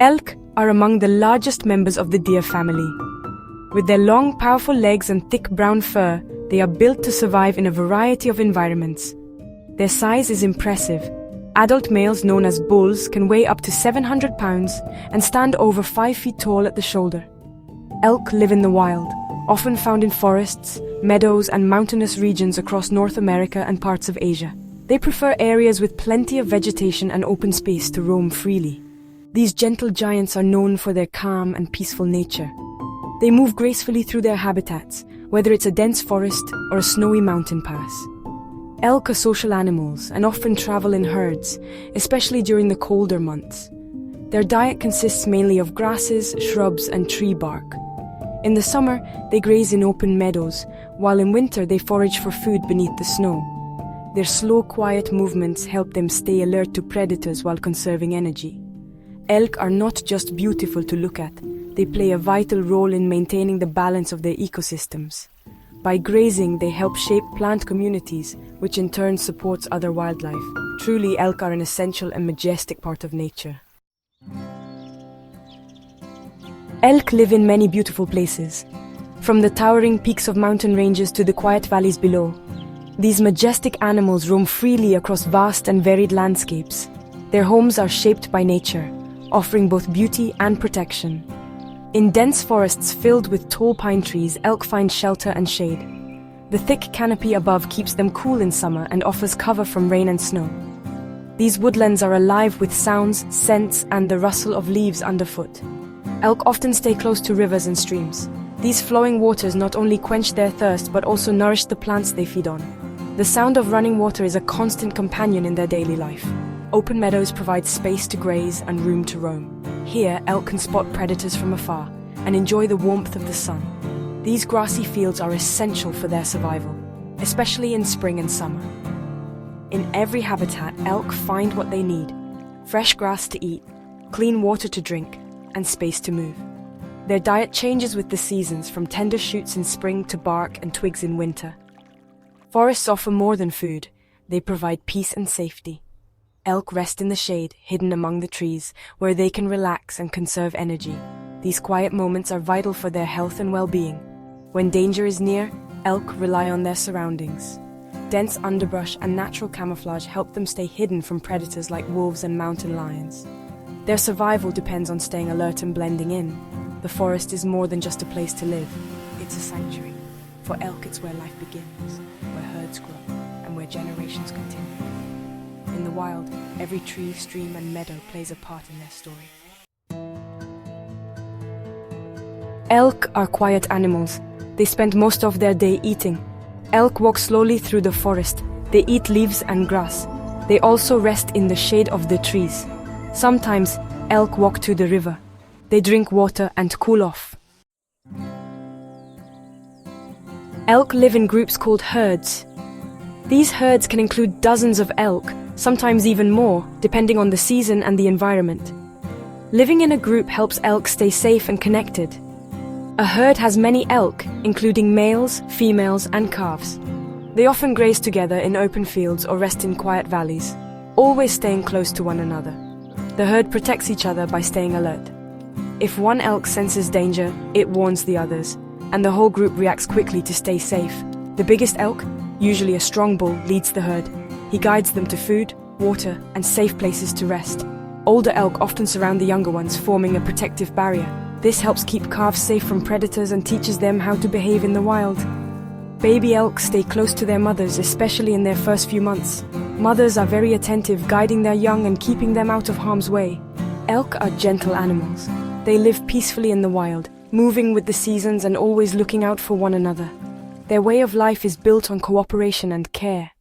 Elk are among the largest members of the deer family. With their long, powerful legs and thick brown fur, they are built to survive in a variety of environments. Their size is impressive. Adult males known as bulls can weigh up to 700 pounds and stand over 5 feet tall at the shoulder. Elk live in the wild, often found in forests, meadows, and mountainous regions across North America and parts of Asia. They prefer areas with plenty of vegetation and open space to roam freely. These gentle giants are known for their calm and peaceful nature. They move gracefully through their habitats, whether it's a dense forest or a snowy mountain pass. Elk are social animals and often travel in herds, especially during the colder months. Their diet consists mainly of grasses, shrubs, and tree bark. In the summer, they graze in open meadows, while in winter they forage for food beneath the snow. Their slow, quiet movements help them stay alert to predators while conserving energy. Elk are not just beautiful to look at, they play a vital role in maintaining the balance of their ecosystems. By grazing, they help shape plant communities, which in turn supports other wildlife. Truly, elk are an essential and majestic part of nature. Elk live in many beautiful places, from the towering peaks of mountain ranges to the quiet valleys below. These majestic animals roam freely across vast and varied landscapes. Their homes are shaped by nature, offering both beauty and protection. In dense forests filled with tall pine trees, elk find shelter and shade. The thick canopy above keeps them cool in summer and offers cover from rain and snow. These woodlands are alive with sounds, scents, and the rustle of leaves underfoot. Elk often stay close to rivers and streams. These flowing waters not only quench their thirst but also nourish the plants they feed on. The sound of running water is a constant companion in their daily life. Open meadows provide space to graze and room to roam. Here, elk can spot predators from afar and enjoy the warmth of the sun. These grassy fields are essential for their survival, especially in spring and summer. In every habitat, elk find what they need: fresh grass to eat, clean water to drink, and space to move. Their diet changes with the seasons, from tender shoots in spring to bark and twigs in winter. Forests offer more than food, they provide peace and safety. Elk rest in the shade, hidden among the trees, where they can relax and conserve energy. These quiet moments are vital for their health and well-being. When danger is near, elk rely on their surroundings. Dense underbrush and natural camouflage help them stay hidden from predators like wolves and mountain lions. Their survival depends on staying alert and blending in. The forest is more than just a place to live. It's a sanctuary. For elk, it's where life begins, where herds grow, and where generations continue. In the wild, every tree, stream, and meadow plays a part in their story. Elk are quiet animals. They spend most of their day eating. Elk walk slowly through the forest. They eat leaves and grass. They also rest in the shade of the trees. Sometimes, elk walk to the river. They drink water and cool off. Elk live in groups called herds. These herds can include dozens of elk, sometimes even more, depending on the season and the environment. Living in a group helps elk stay safe and connected. A herd has many elk, including males, females, and calves. They often graze together in open fields or rest in quiet valleys, always staying close to one another. The herd protects each other by staying alert. If one elk senses danger, it warns the others, and the whole group reacts quickly to stay safe. The biggest elk, usually a strong bull, leads the herd. He guides them to food, water, and safe places to rest. Older elk often surround the younger ones, forming a protective barrier. This helps keep calves safe from predators and teaches them how to behave in the wild. Baby elk stay close to their mothers, especially in their first few months. Mothers are very attentive, guiding their young and keeping them out of harm's way. Elk are gentle animals. They live peacefully in the wild, moving with the seasons and always looking out for one another. Their way of life is built on cooperation and care.